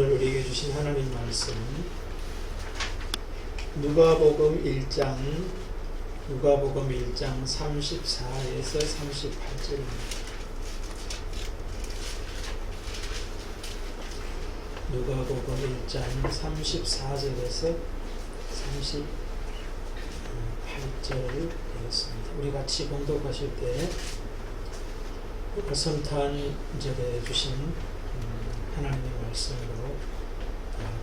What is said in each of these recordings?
오늘 우리에게 주신 하나님 말씀 누가복음 1장 34에서 38절입니다. 누가복음 1장 34절에서 38절 되겠습니다. 우리 같이 봉독하실 때 성탄절에 주신 하나님의 말씀으로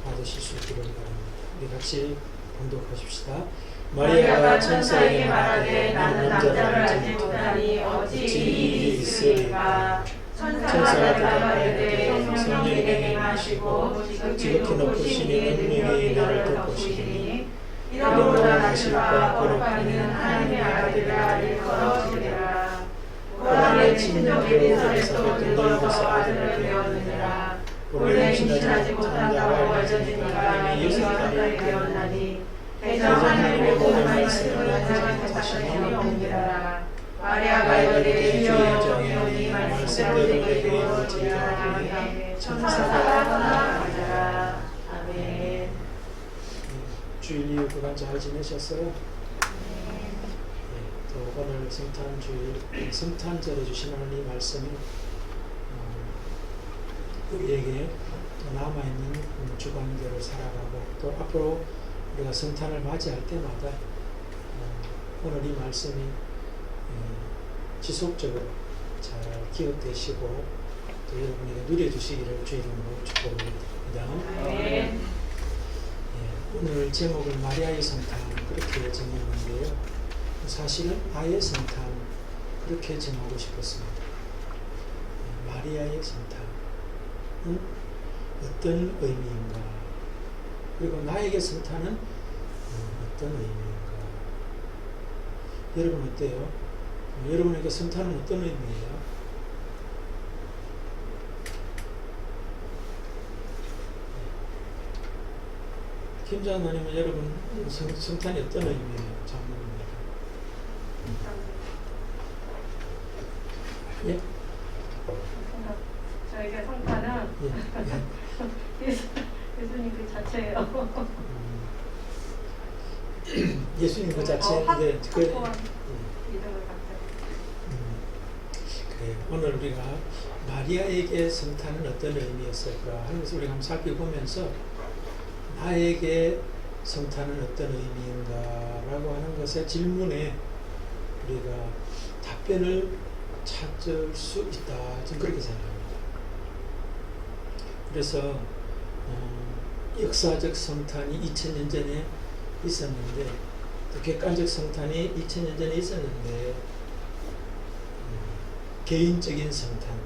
받으실 수 있기를 바랍니다. 우리 같이 봉독하십시다. 마리아가 천사에게 말하되 나는 남자를 알지 못하니 어찌 이 일이 있으리까. 천사가 대답하되 성령이 내게 임하시고 지극히 높으신 이는 나를 덮으시리니 이러므로 나실과 거룩하는 하나님의 아들이라 일컬어지리라. 고난의 친족 엘리사벳도 늙어서 아들을 배웠느니라. 본래 임신하지 못한다고 알려지니까 이미 6달이 되었나니 대장 하나님의 모든 말씀을 하나님의 자신이 옮기라. 마리아가 이르되 주여 정의오니 말씀대로 내게 이루어지리라 하니 천사가 떠나가니라. 아멘. 주일 이후 그간 잘 지내셨어요? 또 오늘 성탄주일 성탄절에 주신 하나님 말씀이 우리에게 또 남아있는 주간절을 살아가고 또 앞으로 우리가 성탄을 맞이할 때마다 오늘 이 말씀이 지속적으로 잘 기억되시고 또 여러분에게 누려주시기를 주 이름으로 축복드립니다. 네. 오늘 제목을 마리아의 성탄 그렇게 정했는데요. 사실은 아의 성탄 그렇게 정하고 싶었습니다. 마리아의 성탄은 어떤 의미인가, 그리고 나에게 성탄은 어떤 의미인가. 여러분 어때요? 여러분에게 성탄은 어떤 의미예요? 김장관님은 여러분 성탄이 어떤 의미예요? 장모님입니다. 예? 저에게 성탄은 예수님 그 자체예요. 예수님 그 자체인데 믿음을 갖죠. 그래. 오늘 우리가 마리아에게 성탄은 어떤 의미였을까 하는 것을 우리가 한번 살펴보면서 나에게 성탄은 어떤 의미인가 라고 하는 것의 질문에 우리가 답변을 찾을 수 있다, 좀 그렇게 생각합니다. 그래서 역사적 성탄이 2000년 전에 있었는데, 또 객관적 성탄이 2000년 전에 있었는데, 개인적인 성탄,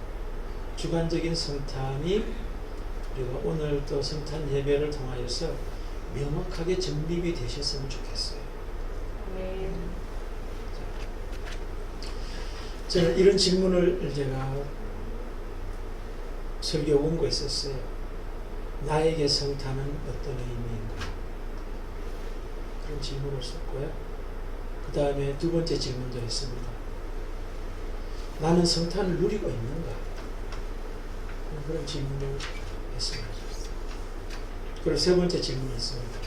주관적인 성탄이 우리가 오늘 또 성탄 예배를 통하여서 명확하게 정립이 되셨으면 좋겠어요. 네. 저는 이런 질문을 제가 설교 원고에 썼어요. 나에게 성탄은 어떤 의미인가? 그런 질문을 썼고요. 그 다음에 두 번째 질문도 했습니다. 나는 성탄을 누리고 있는가? 그런 질문을 했습니다. 그리고 세 번째 질문이 있습니다.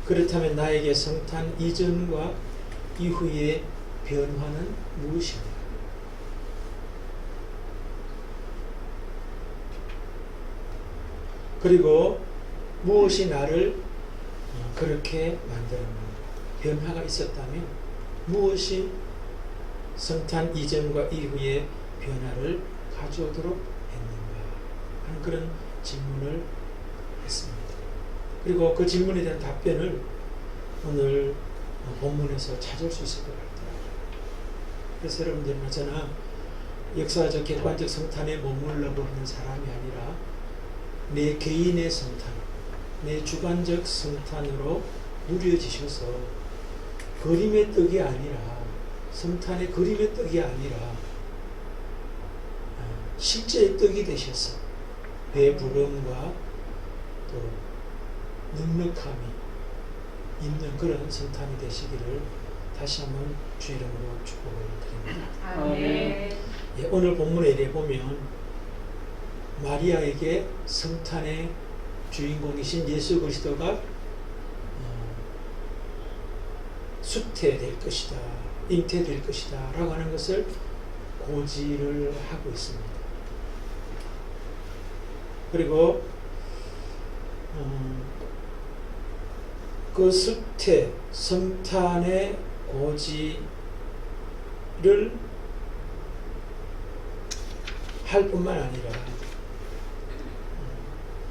그렇다면 나에게 성탄 이전과 이후의 변화는 무엇인가? 그리고 무엇이 나를 그렇게 만들었는가? 변화가 있었다면 무엇이 성탄 이전과 이후의 변화를 가져오도록 했는가 하는 그런 질문을 했습니다. 그리고 그 질문에 대한 답변을 오늘 본문에서 찾을 수 있을 것 같더라고요. 그래서 여러분들은 저는 역사적 객관적 성탄에 머물러 버리는 사람이 아니라 내 개인의 성탄, 내 주관적 성탄으로 누려지셔서 그림의 떡이 아니라, 성탄의 그림의 떡이 아니라 실제의 떡이 되셔서 배부름과 또 넉넉함이 있는 그런 성탄이 되시기를 다시 한번 주 이름으로 축복을 드립니다. 아멘. 오늘 본문에 이래 보면 마리아에게 성탄의 주인공이신 예수 그리스도가 수태될 것이다, 잉태될 것이다 라고 하는 것을 고지를 하고 있습니다. 그리고 그 수태, 성탄의 고지를 할 뿐만 아니라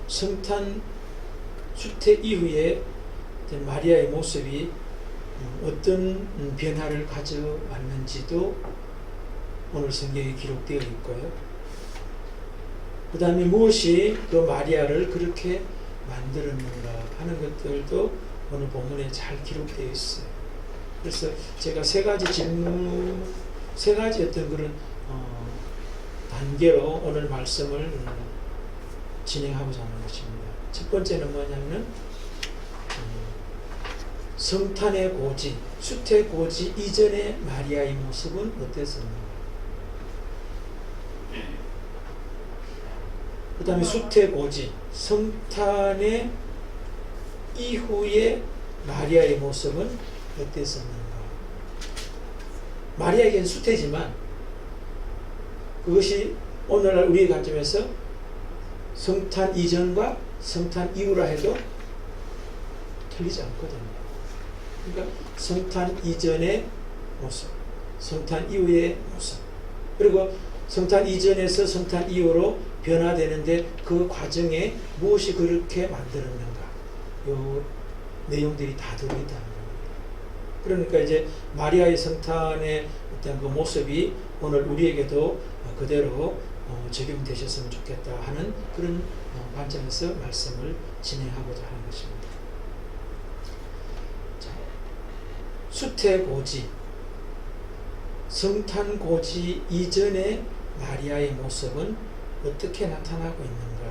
성탄 수태 이후에 마리아의 모습이 어떤 변화를 가져왔는지도 오늘 성경에 기록되어 있고요. 그 다음에 무엇이 그 마리아를 그렇게 만들었는가 하는 것들도 오늘 본문에 잘 기록되어 있어요. 그래서 제가 세 가지 어떤 그런 단계로 오늘 말씀을 진행하고자 하는 것입니다. 첫 번째는 뭐냐면 성탄의 고지, 수태 고지 이전의 마리아의 모습은 어땠었는가? 그 다음에 수태 고지, 성탄의 이후의 마리아의 모습은 어땠었는가? 마리아에게는 수태지만 그것이 오늘날 우리의 관점에서 성탄 이전과 성탄 이후라 해도 틀리지 않거든요. 그러니까 성탄 이전의 모습, 성탄 이후의 모습, 그리고 성탄 이전에서 성탄 이후로 변화되는데 그 과정에 무엇이 그렇게 만들었는가, 이 내용들이 다 들어있다는 겁니다. 그러니까 이제 마리아의 성탄의 어떤 그 모습이 오늘 우리에게도 그대로 적용되셨으면 좋겠다 하는 그런 관점에서 말씀을 진행하고자 하는 것입니다. 자, 수태고지, 성탄고지 이전의 마리아의 모습은 어떻게 나타나고 있는가?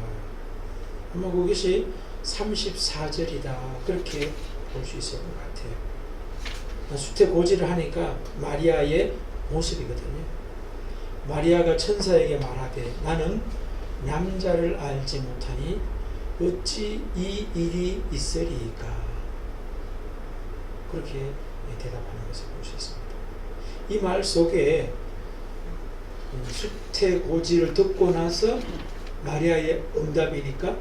아마 그것이 34절이다 그렇게 볼 수 있을 것 같아요. 수태고지를 하니까 마리아의 모습이거든요. 마리아가 천사에게 말하되 나는 남자를 알지 못하니 어찌 이 일이 있으리이까? 그렇게 대답하는 것을 볼 수 있습니다. 이 말 속에 수태고지를 듣고 나서 마리아의 응답이니까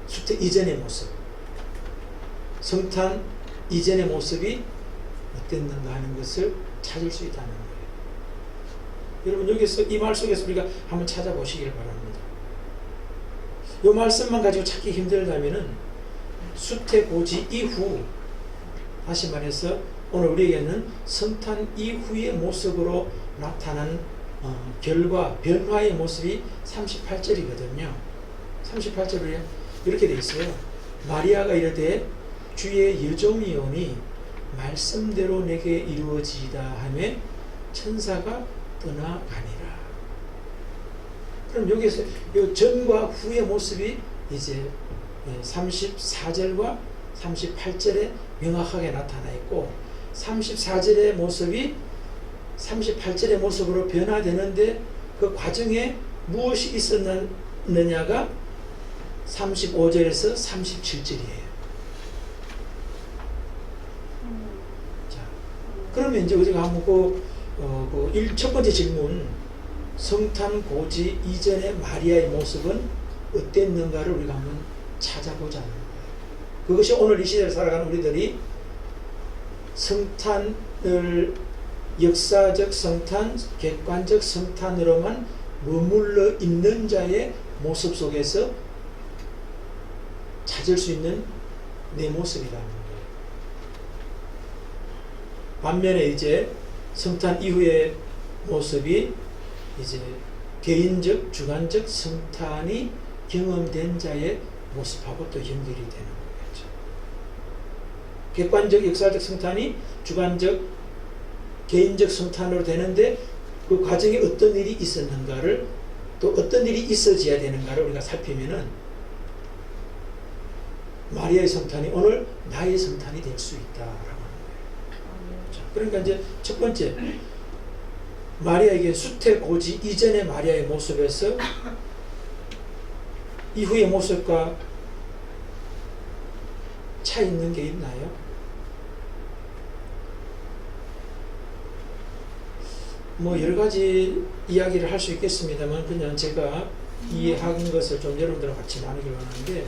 수태 이전의 모습, 성탄 이전의 모습이 어땠는가 하는 것을 찾을 수 있다는 거예요. 여러분 여기서 이 말 속에서 우리가 한번 찾아보시길 바랍니다. 이 말씀만 가지고 찾기 힘들다면은 수태고지 이후, 다시 말해서 오늘 우리에게는 성탄 이후의 모습으로 나타난 결과, 변화의 모습이 38절이거든요. 38절에 이렇게 되어 있어요. 마리아가 이르되 주의 여종이오니 말씀대로 내게 이루어지이다 하며 천사가 떠나가니라. 그럼 여기서 이 전과 후의 모습이 이제 34절과 38절에 명확하게 나타나 있고 34절의 모습이 38절의 모습으로 변화되는데 그 과정에 무엇이 있었느냐가 35절에서 37절이에요. 자, 그러면 이제 우리가 한번 첫 번째 질문, 성탄고지 이전의 마리아의 모습은 어땠는가를 우리가 한번 찾아보자 하는 거예요. 그것이 오늘 이 시대를 살아가는 우리들이 성탄을 역사적 성탄, 객관적 성탄으로만 머물러 있는 자의 모습 속에서 찾을 수 있는 내 모습이라는 거예요. 반면에 이제 성탄 이후의 모습이 이제 개인적, 주관적 성탄이 경험된 자의 모습하고 또 연결이 되는 거겠죠. 객관적, 역사적 성탄이 주관적, 개인적 성탄으로 되는데 그 과정에 어떤 일이 있었는가를, 또 어떤 일이 있어져야 되는가를 우리가 살피면은 마리아의 성탄이 오늘 나의 성탄이 될 수 있다라고 하는 거예요. 자, 그러니까 이제 첫 번째, 마리아에게 수태고지 이전의 마리아의 모습에서 이후의 모습과 차이 있는 게 있나요? 뭐 여러 가지 이야기를 할 수 있겠습니다만 그냥 제가 이해한 것을 좀 여러분들과 같이 나누기로 하는데,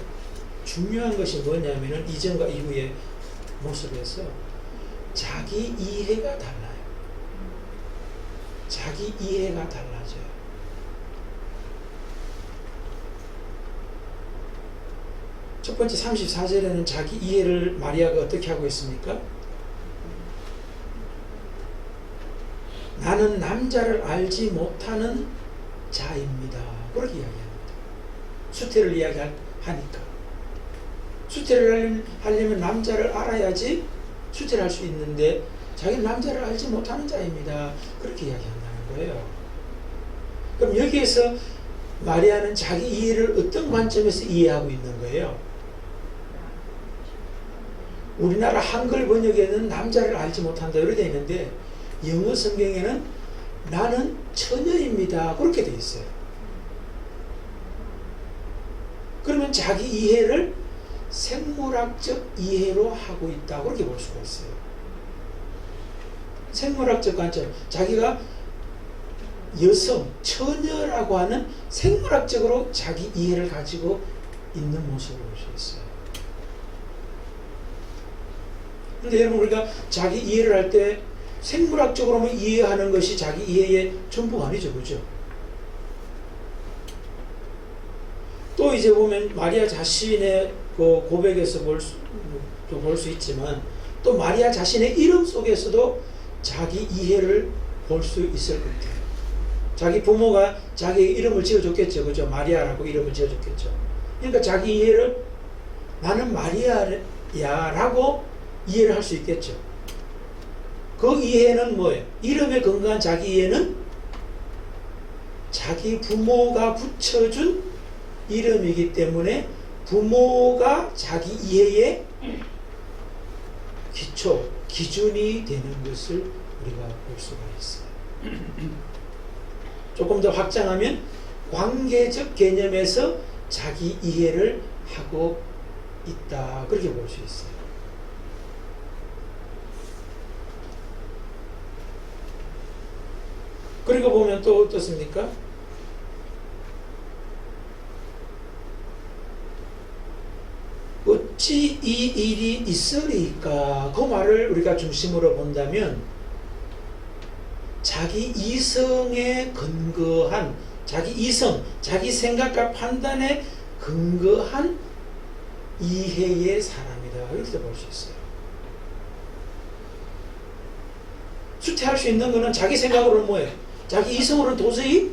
중요한 것이 뭐냐면은 이전과 이후의 모습에서 자기 이해가 달라요. 자기 이해가 달라져요. 첫 번째 34절에는 자기 이해를 마리아가 어떻게 하고 있습니까? 나는 남자를 알지 못하는 자입니다. 그렇게 이야기합니다. 수태를 이야기하니까. 수태를 하려면 남자를 알아야지 수태를 할 수 있는데 자기는 남자를 알지 못하는 자입니다. 그렇게 이야기한다는 거예요. 그럼 여기에서 마리아는 자기 이해를 어떤 관점에서 이해하고 있는 거예요? 우리나라 한글 번역에는 남자를 알지 못한다 이렇게 되어 있는데 영어 성경에는 나는 처녀입니다. 그렇게 되어 있어요. 그러면 자기 이해를 생물학적 이해로 하고 있다. 그렇게 볼 수가 있어요. 생물학적 관점. 자기가 여성, 처녀라고 하는 생물학적으로 자기 이해를 가지고 있는 모습을 볼 수 있어요. 그런데 여러분, 우리가 자기 이해를 할 때 생물학적으로만 이해하는 것이 자기 이해의 전부가 아니죠. 그죠? 또 이제 보면 마리아 자신의 그 고백에서 볼 수 있지만 또 마리아 자신의 이름 속에서도 자기 이해를 볼 수 있을 것 같아요. 자기 부모가 자기의 이름을 지어줬겠죠. 그죠? 마리아라고 이름을 지어줬겠죠. 그러니까 자기 이해를 나는 마리아야 라고 이해를 할 수 있겠죠. 그 이해는 뭐예요? 이름에 근거한 자기 이해는 자기 부모가 붙여준 이름이기 때문에 부모가 자기 이해의 기초, 기준이 되는 것을 우리가 볼 수가 있어요. 조금 더 확장하면 관계적 개념에서 자기 이해를 하고 있다. 그렇게 볼 수 있어요. 그리고 보면 또 어떻습니까? 어찌 이 일이 있으리까? 그 말을 우리가 중심으로 본다면 자기 이성에 근거한, 자기 이성, 자기 생각과 판단에 근거한 이해의 사람이다. 이렇게 볼 수 있어요. 수태할 수 있는 것은 자기 생각으로는 뭐예요? 자기 이성으로는 도저히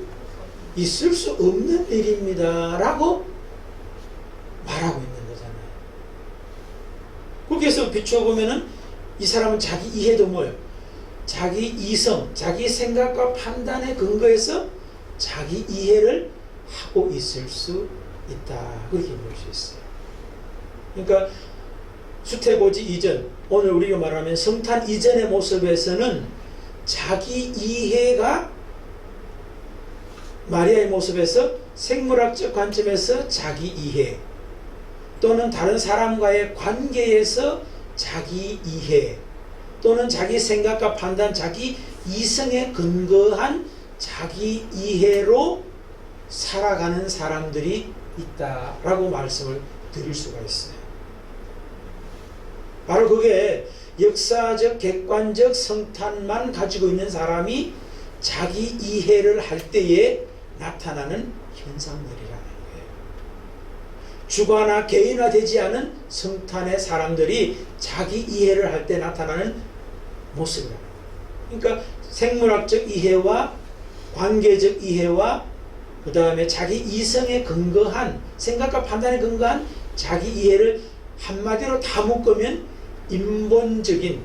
있을 수 없는 일입니다. 라고 말하고 있는 거잖아요. 거기에서 비춰보면은 이 사람은 자기 이해도 뭐예요? 자기 이성, 자기 생각과 판단에 근거해서 자기 이해를 하고 있을 수 있다. 그렇게 볼 수 있어요. 그러니까 수태고지 이전, 오늘 우리가 말하면 성탄 이전의 모습에서는 자기 이해가 마리아의 모습에서 생물학적 관점에서 자기 이해, 또는 다른 사람과의 관계에서 자기 이해, 또는 자기 생각과 판단, 자기 이성에 근거한 자기 이해로 살아가는 사람들이 있다라고 말씀을 드릴 수가 있어요. 바로 그게 역사적 객관적 성탄만 가지고 있는 사람이 자기 이해를 할 때에 나타나는 현상들이라는 거예요. 주관화 개인화되지 않은 성탄의 사람들이 자기 이해를 할 때 나타나는 모습이라는 거예요. 그러니까 생물학적 이해와 관계적 이해와 그 다음에 자기 이성에 근거한, 생각과 판단에 근거한 자기 이해를 한마디로 다 묶으면 인본적인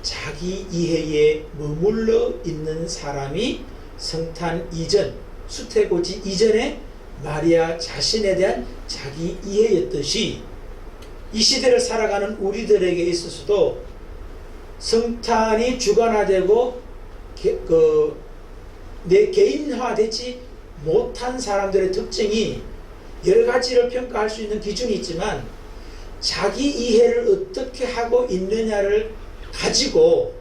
자기 이해에 머물러 있는 사람이 성탄 이전, 수태고지 이전의 마리아 자신에 대한 자기 이해였듯이 이 시대를 살아가는 우리들에게 있어서도 성탄이 주관화되고 내 개인화되지 못한 사람들의 특징이 여러 가지를 평가할 수 있는 기준이 있지만 자기 이해를 어떻게 하고 있느냐를 가지고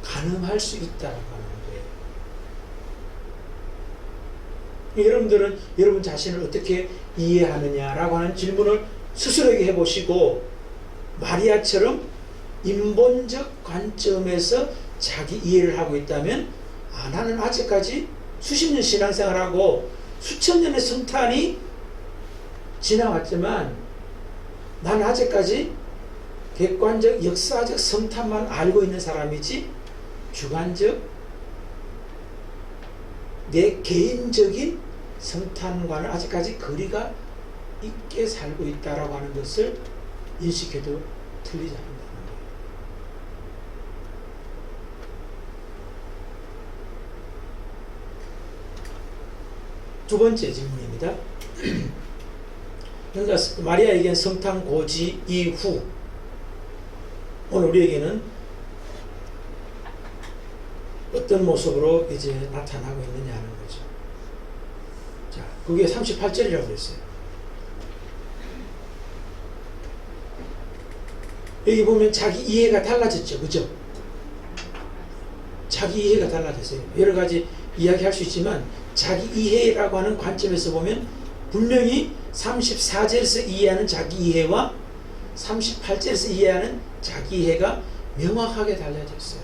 가늠할 수 있다고 하는 거예요. 여러분들은 여러분 자신을 어떻게 이해하느냐라고 하는 질문을 스스로에게 해보시고 마리아처럼 인본적 관점에서 자기 이해를 하고 있다면 나는 아직까지 수십 년 신앙생활하고 수천 년의 성탄이 지나왔지만 나는 아직까지 객관적 역사적 성탄만 알고 있는 사람이지 주관적 내 개인적인 성탄과는 아직까지 거리가 있게 살고 있다라고 하는 것을 인식해도 틀리지 않는다는 거예요. 두 번째 질문입니다. 그러니까 마리아에게는 성탄 고지 이후 오늘 우리에게는 어떤 모습으로 이제 나타나고 있느냐 하는 거죠. 자, 그게 38절이라고 그랬어요. 여기 보면 자기 이해가 달라졌죠. 그죠? 자기 이해가 달라졌어요. 여러 가지 이야기할 수 있지만 자기 이해라고 하는 관점에서 보면 분명히 34절에서 이해하는 자기 이해와 38절에서 이해하는 자기 이해가 명확하게 달라졌어요.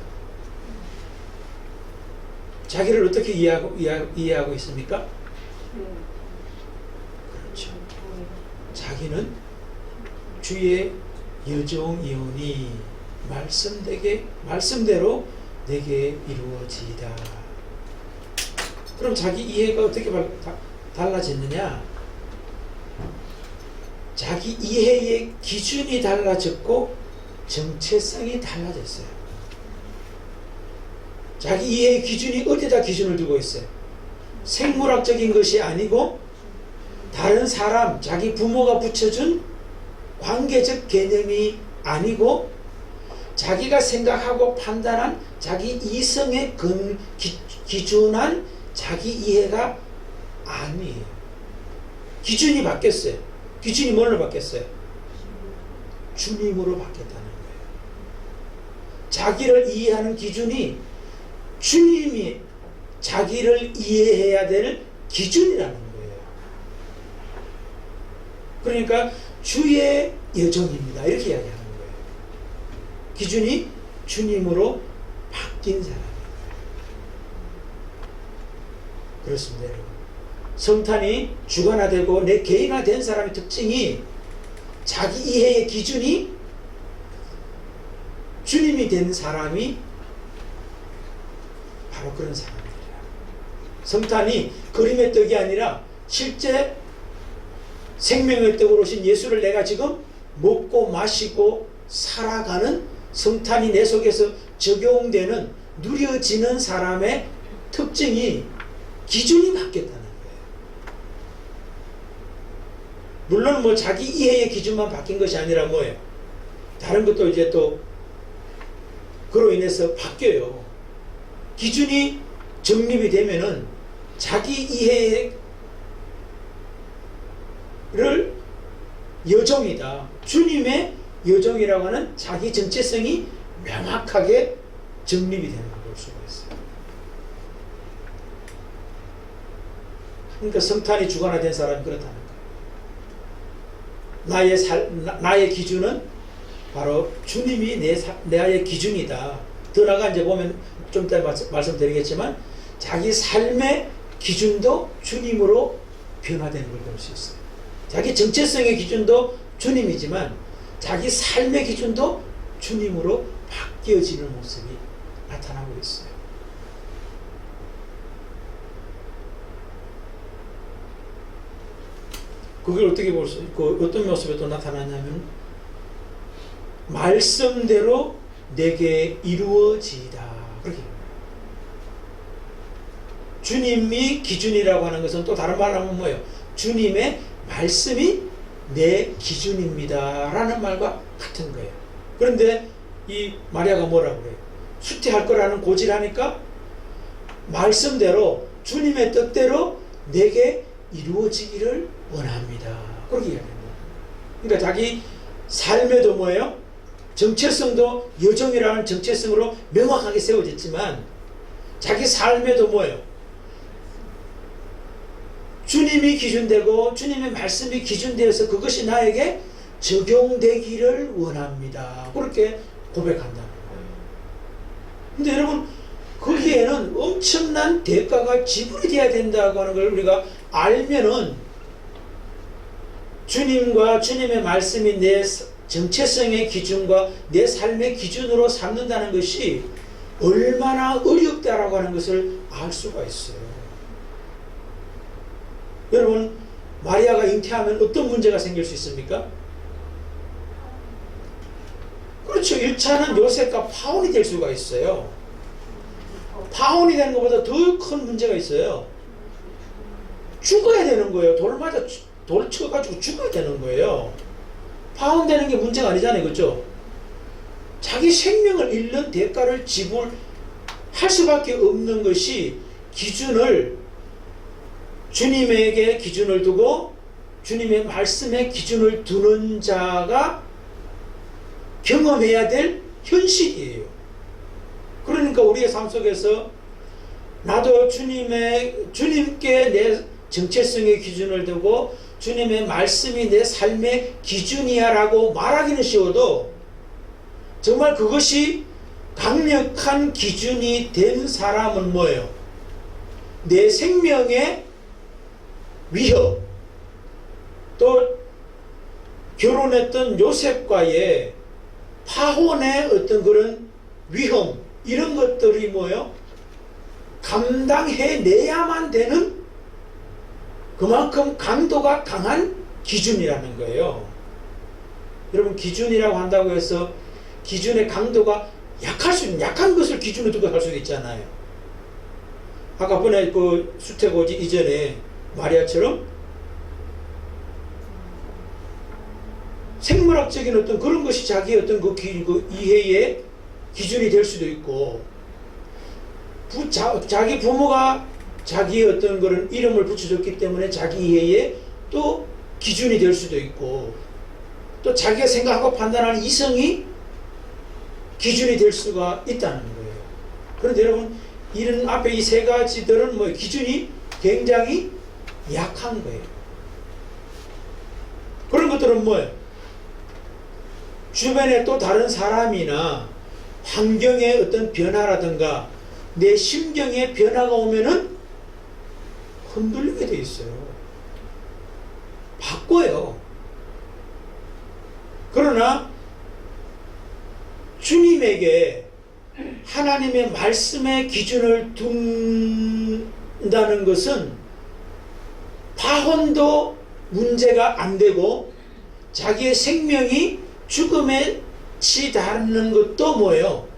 자기를 어떻게 이해하고 있습니까? 그렇죠. 자기는 주의 여종이오니 말씀대로 내게 이루어지이다. 그럼 자기 이해가 어떻게 달라졌느냐? 자기 이해의 기준이 달라졌고 정체성이 달라졌어요. 자기 이해의 기준이 어디다 기준을 두고 있어요? 생물학적인 것이 아니고 다른 사람, 자기 부모가 붙여준 관계적 개념이 아니고 자기가 생각하고 판단한 자기 이성에 기준한 자기 이해가 아니에요. 기준이 바뀌었어요. 기준이 뭘로 바뀌었어요? 주님으로 바뀌었다는 거예요. 자기를 이해하는 기준이 주님이 자기를 이해해야 될 기준이라는 거예요. 그러니까 주의 여정입니다. 이렇게 이야기하는 거예요. 기준이 주님으로 바뀐 사람이에요. 그렇습니다, 여러분. 성탄이 주관화되고 내 개인화된 사람의 특징이 자기 이해의 기준이 주님이 된 사람이 바로 그런 사람들이야. 성탄이 그림의 떡이 아니라 실제 생명의 떡으로 오신 예수를 내가 지금 먹고 마시고 살아가는 성탄이 내 속에서 적용되는 누려지는 사람의 특징이 기준이 바뀌었다는 거예요. 물론 뭐 자기 이해의 기준만 바뀐 것이 아니라 뭐예요? 다른 것도 이제 또 그로 인해서 바뀌어요. 기준이 정립이 되면은 자기 이해를 여정이다. 주님의 여정이라고 하는 자기 정체성이 명확하게 정립이 되는 걸 볼 수가 있어요. 그러니까 성탄이 주관화된 사람이 그렇다는 거예요. 나의 기준은 바로 주님이 나의 기준이다. 더 나아가 이제 보면 좀 이따 말씀드리겠지만 자기 삶의 기준도 주님으로 변화되는 걸 볼 수 있어요. 자기 정체성의 기준도 주님이지만 자기 삶의 기준도 주님으로 바뀌어지는 모습이 나타나고 있어요. 그걸 어떻게 볼 수 있고 어떤 모습에 또 나타나냐면 말씀대로 내게 이루어지이다. 그렇게 주님이 기준이라고 하는 것은 또 다른 말로 하면 뭐예요? 주님의 말씀이 내 기준입니다 라는 말과 같은 거예요. 그런데 이 마리아가 뭐라고 그래요? 수태할 거라는 고지라니까 말씀대로 주님의 뜻대로 내게 이루어지기를 원합니다. 그렇게 이야기합니다. 그러니까 자기 삶에도 뭐예요? 정체성도 여정이라는 정체성으로 명확하게 세워졌지만 자기 삶에도 뭐예요? 주님이 기준되고 주님의 말씀이 기준되어서 그것이 나에게 적용되기를 원합니다. 그렇게 고백한다는 거예요. 근데 여러분 거기에는 엄청난 대가가 지불이 되어야 된다고 하는 걸 우리가 알면은 주님과 주님의 말씀이 내 정체성의 기준과 내 삶의 기준으로 삼는다는 것이 얼마나 어렵다라고 하는 것을 알 수가 있어요. 여러분 마리아가 잉태하면 어떤 문제가 생길 수 있습니까? 그렇죠. 1차는 요셉과 파혼이 될 수가 있어요. 파혼이 되는 것보다 더 큰 문제가 있어요. 죽어야 되는 거예요. 돌 쳐가지고 죽어야 되는 거예요. 파혼되는 게 문제가 아니잖아요. 그렇죠? 자기 생명을 잃는 대가를 지불할 수밖에 없는 것이 기준을 주님에게 기준을 두고 주님의 말씀에 기준을 두는 자가 경험해야 될 현실이에요. 그러니까 우리의 삶 속에서 나도 주님께 내 정체성의 기준을 두고 주님의 말씀이 내 삶의 기준이야 라고 말하기는 쉬워도 정말 그것이 강력한 기준이 된 사람은 뭐예요? 내 생명의 위협, 또 결혼했던 요셉과의 파혼의 어떤 그런 위험, 이런 것들이 뭐예요? 감당해내야만 되는 그만큼 강도가 강한 기준이라는 거예요. 여러분 기준이라고 한다고 해서 기준의 강도가 약한 것을 기준으로 두고 할 수도 있잖아요. 아까 번에 그 수태고지 이전에 마리아처럼 생물학적인 어떤 그런 것이 자기의 어떤 그 이해의 기준이 될 수도 있고 자기 부모가 자기의 어떤 그런 이름을 붙여줬기 때문에 자기 이해의 또 기준이 될 수도 있고 또 자기가 생각하고 판단하는 이성이 기준이 될 수가 있다는 거예요. 그런데 여러분 이런 앞에 이 세 가지들은 뭐 기준이 굉장히 약한 거예요. 그런 것들은 뭐예요? 주변에 또 다른 사람이나 환경의 어떤 변화라든가 내 심경의 변화가 오면은 흔들리게 돼 있어요. 바꿔요. 그러나 주님에게 하나님의 말씀의 기준을 둔다는 것은 파혼도 문제가 안 되고 자기의 생명이 죽음에 치닫는 것도 뭐예요?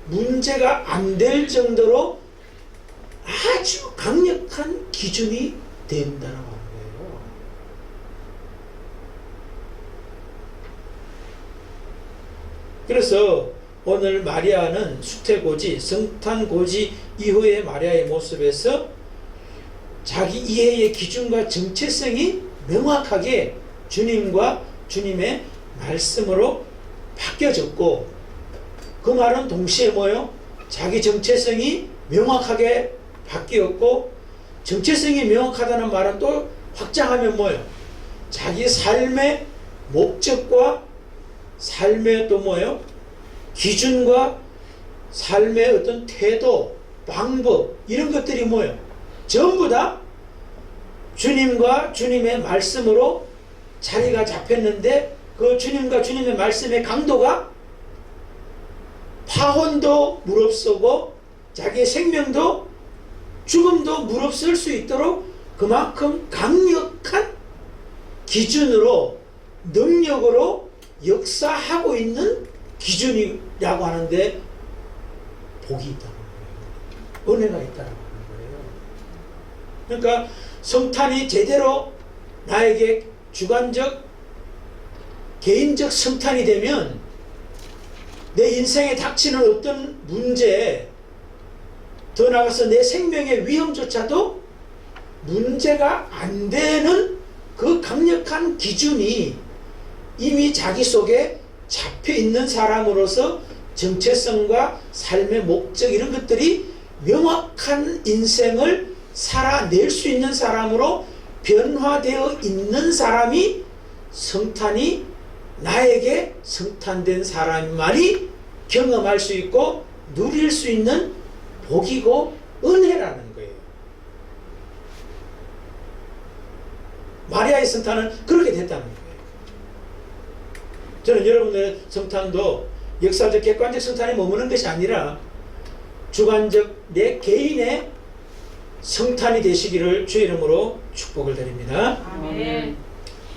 문제가 안 될 정도로 아주 강력한 기준이 된다는 거예요. 그래서 오늘 마리아는 수태고지, 성탄고지 이후의 마리아의 모습에서 자기 이해의 기준과 정체성이 명확하게 주님과 주님의 말씀으로 바뀌어졌고 그 말은 동시에 뭐예요? 자기 정체성이 명확하게 바뀌었고 정체성이 명확하다는 말은 또 확장하면 뭐예요? 자기 삶의 목적과 삶의 또 뭐예요? 기준과 삶의 어떤 태도, 방법 이런 것들이 뭐예요? 전부 다 주님과 주님의 말씀으로 자리가 잡혔는데 그 주님과 주님의 말씀의 강도가 파혼도 무릅쓰고 자기의 생명도 죽음도 무릅쓸 수 있도록 그만큼 강력한 기준으로 능력으로 역사하고 있는 기준이라고 하는데 복이 있다는 거예요. 은혜가 있다는 거예요. 그러니까 성탄이 제대로 나에게 주관적 개인적 성탄이 되면 내 인생에 닥치는 어떤 문제, 더 나아가서 내 생명의 위험조차도 문제가 안 되는 그 강력한 기준이 이미 자기 속에 잡혀 있는 사람으로서 정체성과 삶의 목적 이런 것들이 명확한 인생을 살아낼 수 있는 사람으로 변화되어 있는 사람이 성탄이 나에게 성탄된 사람만이 경험할 수 있고 누릴 수 있는 복이고 은혜라는 거예요. 마리아의 성탄은 그렇게 됐다는 거예요. 저는 여러분들의 성탄도 역사적 객관적 성탄에 머무는 것이 아니라 주관적 내 개인의 성탄이 되시기를 주의 이름으로 축복을 드립니다. 아멘.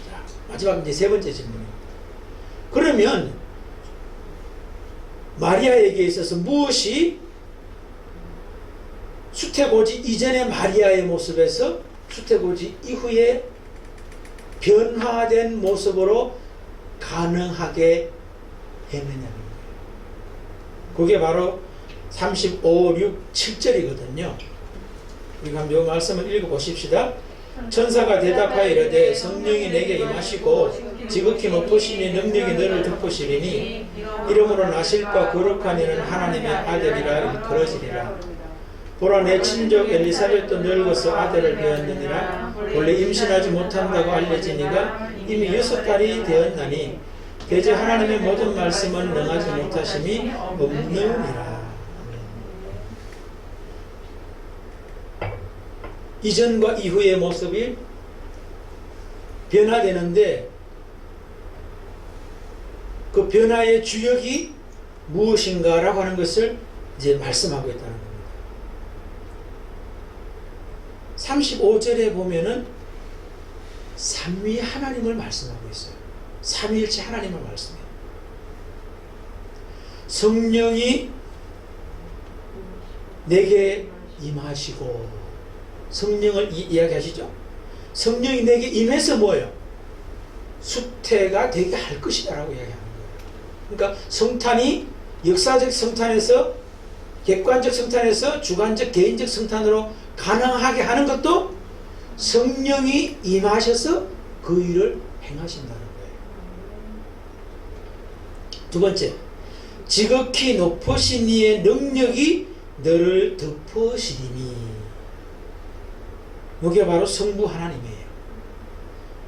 자, 마지막 이제 세 번째 질문입니다. 그러면 마리아에게 있어서 무엇이 수태고지 이전의 마리아의 모습에서 수태고지 이후에 변화된 모습으로 가능하게 했느냐는 거예요. 그게 바로 35, 6, 7절이거든요. 우리가 한번 이 말씀을 읽어보십시다. 천사가 대답하여 이르되 성령이 내게 임하시고 지극히 높으시니 능력이 너를 덮으시리니 이름으로 나실 바 거룩한 이는 하나님의 아들이라 일컬어지리라. 보라 내 친족 엘리사벳도 늙어서 아들을 배었느니라. 원래 임신하지 못한다고 알려지니가 이미 6달이 되었나니 대제 하나님의 모든 말씀은 능하지 못하심이 없느니라. 이전과 이후의 모습이 변화되는데 그 변화의 주역이 무엇인가라고 하는 것을 이제 말씀하고 있다는 겁니다. 35절에 보면은 삼위 하나님을 말씀하고 있어요. 삼위일체 하나님을 말씀해요. 성령이 내게 임하시고 성령을 이야기하시죠. 성령이 내게 임해서 뭐예요? 수태가 되게 할 것이다 라고 이야기하는 거예요. 그러니까 성탄이 역사적 성탄에서 객관적 성탄에서 주관적 개인적 성탄으로 가능하게 하는 것도 성령이 임하셔서 그 일을 행하신다는 거예요. 두 번째, 지극히 높으신 이의 능력이 너를 덮으시리니. 이게 바로 성부 하나님이에요.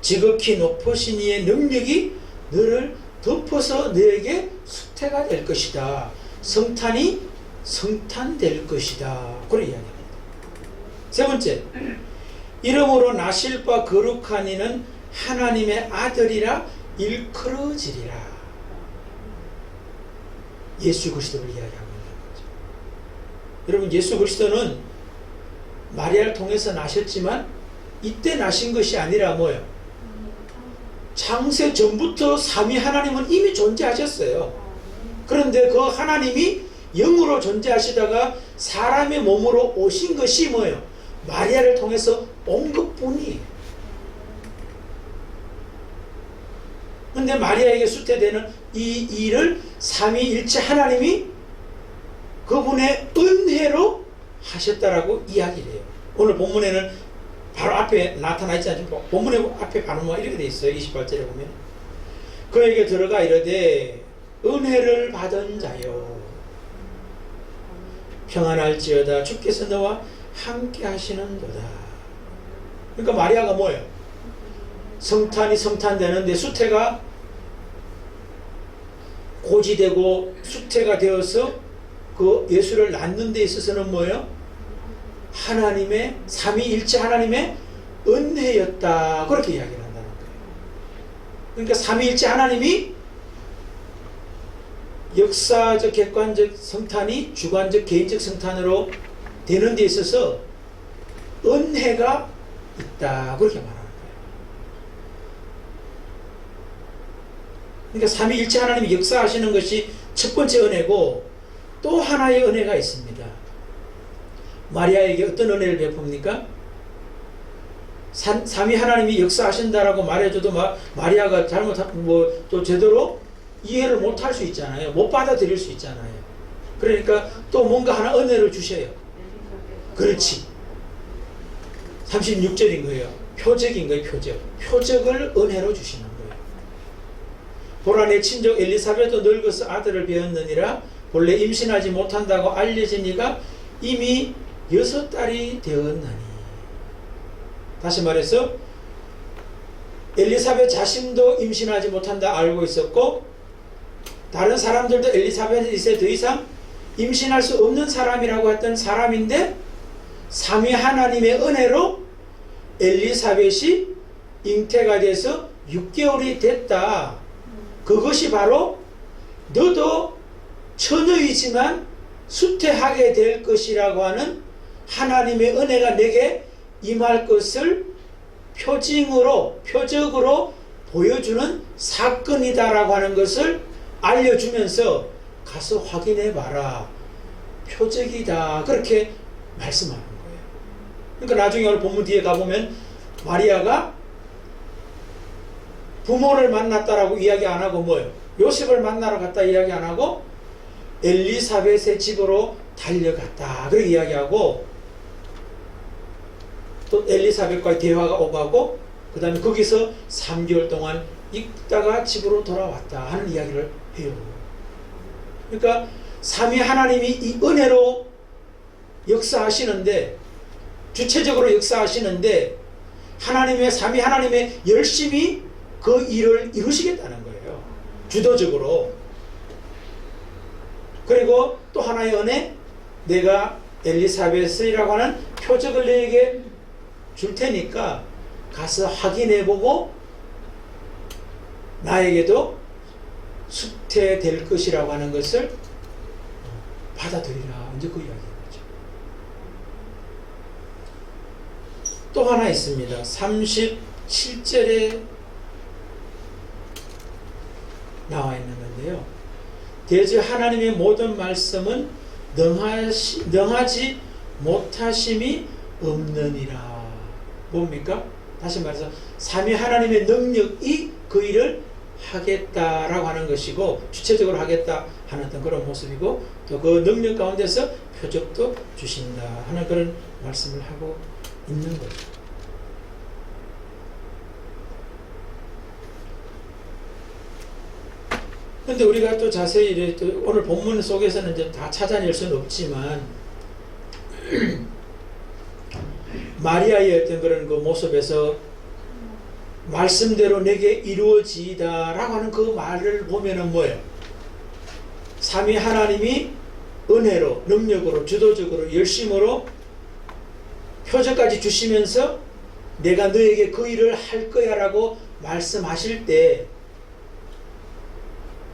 지극히 높으신 이의 능력이 너를 덮어서 너에게 수태가 될 것이다. 성탄이 성탄될 것이다. 그런 이야기입니다. 세 번째, 이름으로 나실 바 거룩한 이는 하나님의 아들이라 일컬어지리라. 예수 그리스도를 이야기하고 있는 거죠. 여러분, 예수 그리스도는 마리아를 통해서 나셨지만 이때 나신 것이 아니라 뭐예요? 창세 전부터 삼위 하나님은 이미 존재하셨어요. 그런데 그 하나님이 영으로 존재하시다가 사람의 몸으로 오신 것이 뭐예요? 마리아를 통해서 온 것뿐이에요. 그런데 마리아에게 수태되는 이 일을 삼위일체 하나님이 그분의 은혜로 하셨다라고 이야기를 해요. 오늘 본문에는 바로 앞에 나타나 있지 않습니까? 본문에 앞에 반응만 이렇게 돼 있어요. 28절에 보면 그에게 들어가 이르되 은혜를 받은 자여 평안할지어다 주께서 너와 함께 하시는도다. 그러니까 마리아가 뭐예요? 성탄이 성탄되는데 수태가 고지되고 수태가 되어서 그 예수를 낳는 데 있어서는 뭐예요? 하나님의 삼위일체 하나님의 은혜였다. 그렇게 이야기를 한다는 거예요. 그러니까 삼위일체 하나님이 역사적 객관적 성탄이 주관적 개인적 성탄으로 되는 데 있어서 은혜가 있다. 그렇게 말하는 거예요. 그러니까 삼위일체 하나님이 역사하시는 것이 첫 번째 은혜고 또 하나의 은혜가 있습니다. 마리아에게 어떤 은혜를 베풉니까? 삼위 하나님이 역사하신다라고 말해줘도 마리아가 또 제대로 이해를 못 할 수 있잖아요. 못 받아들일 수 있잖아요. 그러니까 또 뭔가 하나 은혜를 주셔요. 그렇지. 36절인 거예요. 표적인 거예요. 표적을 은혜로 주시는 거예요. 보라 내 친족 엘리사벳도 늙어서 아들을 배었느니라. 본래 임신하지 못한다고 알려진 이가 이미 6달이 되었나니. 다시 말해서 엘리사벳 자신도 임신하지 못한다 알고 있었고, 다른 사람들도 엘리사벳이 이제 더 이상 임신할 수 없는 사람이라고 했던 사람인데, 삼위 하나님의 은혜로 엘리사벳이 잉태가 돼서 6개월이 됐다. 그것이 바로 너도 처녀이지만 수태하게 될 것이라고 하는 하나님의 은혜가 내게 임할 것을 표적으로 보여주는 사건이다라고 하는 것을 알려주면서 가서 확인해 봐라. 표적이다. 그렇게 말씀하는 거예요. 그러니까 나중에 오늘 본문 뒤에 가보면 마리아가 부모를 만났다라고 이야기 안 하고 뭐예요? 요셉을 만나러 갔다 이야기 안 하고 엘리사벳의 집으로 달려갔다. 그렇게 이야기하고, 또 엘리사벳과의 대화가 오가고, 그 다음에 거기서 3개월 동안 있다가 집으로 돌아왔다 하는 이야기를 해요. 그러니까 삼위 하나님이 이 은혜로 역사하시는데, 주체적으로 역사하시는데, 하나님의 삼위 하나님의 열심히 그 일을 이루시겠다는 거예요. 주도적으로. 그리고 또 하나의 은혜, 내가 엘리사벳이라고 하는 표적을 너에게 줄 테니까 가서 확인해보고 나에게도 수태될 것이라고 하는 것을 받아들이라. 이제 그 이야기인 거죠. 또 하나 있습니다. 37절에 나와 있는 건데요. 대저 하나님의 모든 말씀은 능하지 못하심이 없느니라. 뭡니까? 다시 말해서 삼위 하나님의 능력이 그 일을 하겠다라고 하는 것이고, 주체적으로 하겠다 하는 그런 모습이고, 또 그 능력 가운데서 표적도 주신다 하는 그런 말씀을 하고 있는 거죠. 그런데 우리가 또 자세히 또 오늘 본문 속에서는 이제 다 찾아낼 수는 없지만 마리아의 어떤 그런 그 모습에서 말씀대로 내게 이루어지다라고 하는 그 말을 보면은 뭐예요? 삼위 하나님이 은혜로, 능력으로, 주도적으로, 열심으로 표적까지 주시면서 내가 너에게 그 일을 할 거야 라고 말씀하실 때,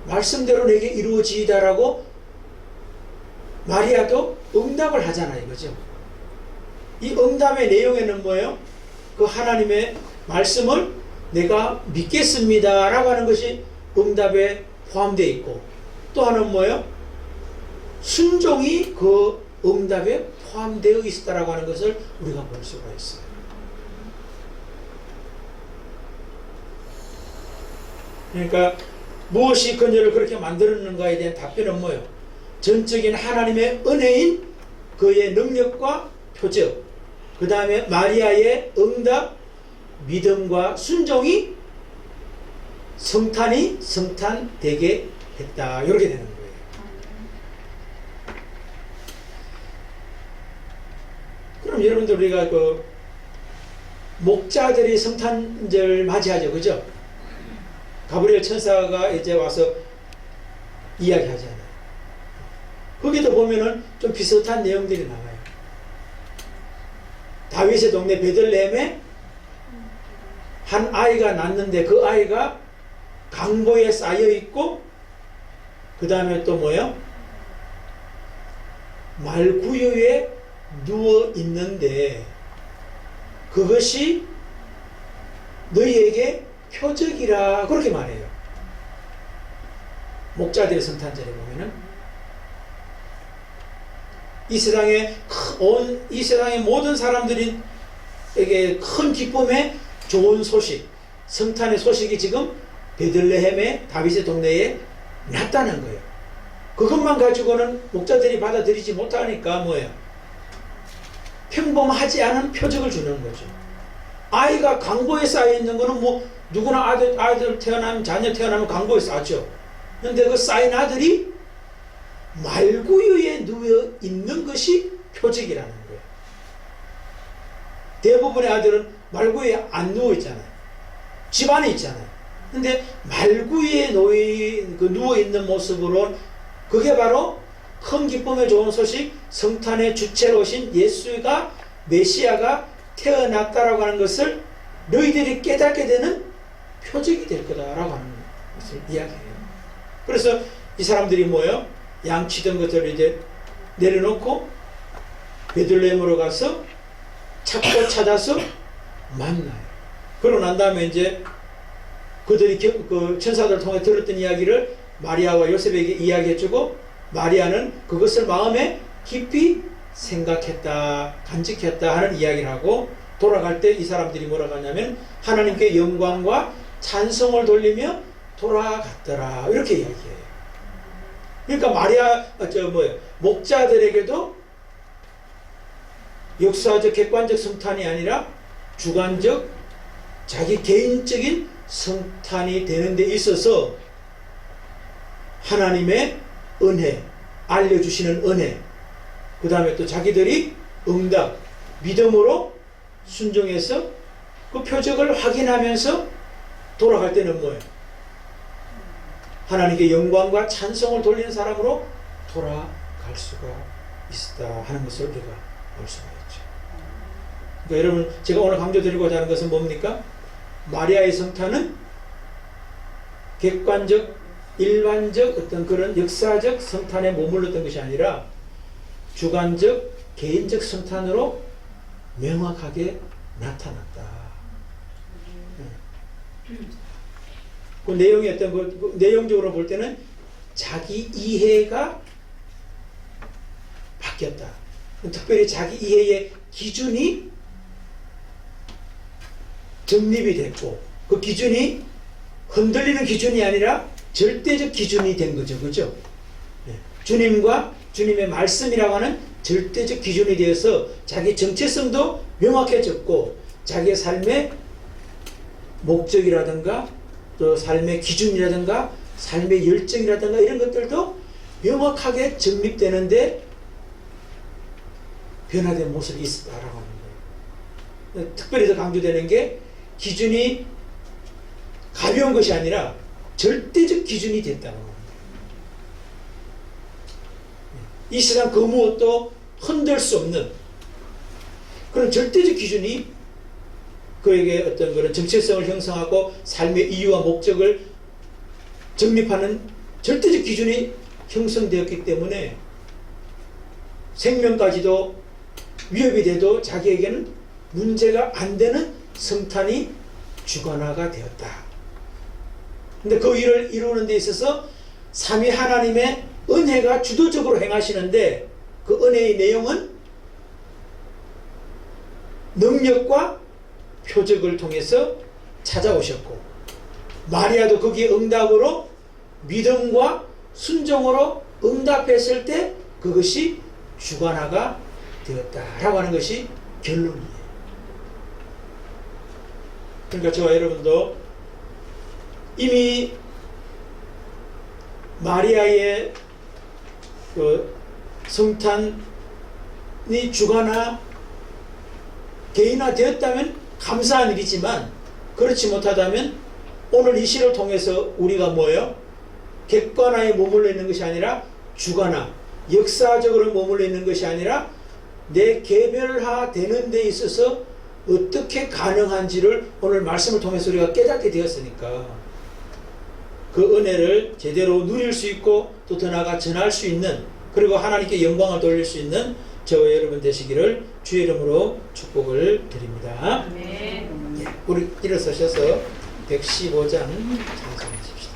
말씀대로 내게 이루어지다라고 마리아도 응답을 하잖아요. 그죠? 이 응답의 내용에는 뭐예요? 그 하나님의 말씀을 내가 믿겠습니다 라고 하는 것이 응답에 포함되어 있고, 또 하나는 뭐예요? 순종이 그 응답에 포함되어 있었다라고 하는 것을 우리가 볼 수가 있어요. 그러니까 무엇이 그녀를 그렇게 만들었는가에 대한 답변은 뭐예요? 전적인 하나님의 은혜인 그의 능력과 표적, 그 다음에 마리아의 응답, 믿음과 순종이 성탄되게 했다. 이렇게 되는 거예요. 그럼 여러분들 우리가 그 목자들이 성탄절 맞이하죠. 그죠? 가브리엘 천사가 이제 와서 이야기하잖아요. 거기도 보면은 좀 비슷한 내용들이 나와요. 다윗의 동네 베들레헴에 한 아이가 낳는데 그 아이가 강보에 쌓여 있고, 그 다음에 또 뭐예요? 말구유에 누워 있는데 그것이 너희에게 표적이라, 그렇게 말해요. 목자들의 성탄절에 보면은 이 세상의 모든 사람들에게 큰 기쁨의 좋은 소식, 성탄의 소식이 지금 베들레헴의 다윗의 동네에 낫다는 거예요. 그것만 가지고는 목자들이 받아들이지 못하니까 뭐예요? 평범하지 않은 표적을 주는 거죠. 아이가 강보에 쌓여 있는 거는 뭐 누구나 아들 태어나면, 자녀 태어나면 강보에 쌓죠. 근데 그 쌓인 아들이 말구유에 누워 있는 것이 표적이라는 거예요. 대부분의 아들은 말구유에 안 누워 있잖아요. 집 안에 있잖아요. 근데 말구유에 누워 있는 모습으로, 그게 바로 큰 기쁨의 좋은 소식, 성탄의 주체로 오신 예수가, 메시아가 태어났다라고 하는 것을 너희들이 깨닫게 되는 표적이 될 거다라고 하는 것을 이야기해요. 그래서 이 사람들이 뭐예요? 양치던 것들을 이제 내려놓고 베들레헴으로 가서 찾아서 만나요. 그러고 난 다음에 이제 그들이 그 천사들 통해 들었던 이야기를 마리아와 요셉에게 이야기해주고, 마리아는 그것을 마음에 깊이 생각했다, 간직했다 하는 이야기를 하고, 돌아갈 때 이 사람들이 뭐라고 하냐면 하나님께 영광과 찬송을 돌리며 돌아갔더라, 이렇게 이야기해요. 그러니까 목자들에게도 역사적 객관적 성탄이 아니라 주관적 자기 개인적인 성탄이 되는 데 있어서 하나님의 은혜, 알려주시는 은혜, 그 다음에 또 자기들이 응답, 믿음으로 순종해서 그 표적을 확인하면서 돌아갈 때는 뭐예요? 하나님께 영광과 찬송을 돌리는 사람으로 돌아갈 수가 있다 하는 것을 우리가 볼 수가 있죠. 그러니까 여러분, 제가 오늘 강조드리고자 하는 것은 뭡니까? 마리아의 성탄은 객관적, 일반적 어떤 그런 역사적 성탄에 머물렀던 것이 아니라 주관적, 개인적 성탄으로 명확하게 나타났다. 그 내용이 내용적으로 볼 때는 자기 이해가 바뀌었다. 특별히 자기 이해의 기준이 정립이 됐고, 그 기준이 흔들리는 기준이 아니라 절대적 기준이 된 거죠. 그죠? 주님과 주님의 말씀이라고 하는 절대적 기준이 되어서 자기 정체성도 명확해졌고, 자기의 삶의 목적이라든가 또 삶의 기준이라든가 삶의 열정이라든가 이런 것들도 명확하게 정립되는데 변화된 모습이 있었다라고 하는 거예요. 특별히 더 강조되는 게 기준이 가벼운 것이 아니라 절대적 기준이 됐다는 겁니다. 이 세상 그 무엇도 흔들 수 없는 그런 절대적 기준이 그에게 어떤 그런 정체성을 형성하고 삶의 이유와 목적을 정립하는 절대적 기준이 형성되었기 때문에 생명까지도 위협이 돼도 자기에게는 문제가 안 되는 성탄이 주관화가 되었다. 근데 그 일을 이루는 데 있어서 삼위 하나님의 은혜가 주도적으로 행하시는데, 그 은혜의 내용은 능력과 표적을 통해서 찾아오셨고, 마리아도 거기에 응답으로 믿음과 순종으로 응답했을 때 그것이 주관화가 되었다라고 하는 것이 결론이에요. 그러니까 저와 여러분도 이미 마리아의 그 성탄이 주관화, 개인화 되었다면 감사한 일이지만, 그렇지 못하다면 오늘 이 시를 통해서 우리가 뭐예요? 객관화에 머물러 있는 것이 아니라 주관화, 역사적으로 머물러 있는 것이 아니라 내 개별화 되는 데 있어서 어떻게 가능한지를 오늘 말씀을 통해서 우리가 깨닫게 되었으니까 그 은혜를 제대로 누릴 수 있고 또 더 나아가 전할 수 있는, 그리고 하나님께 영광을 돌릴 수 있는 저와 여러분 되시기를 주의 이름으로 축복을 드립니다. 네. 우리 일어서셔서 115장 찬송하십시다.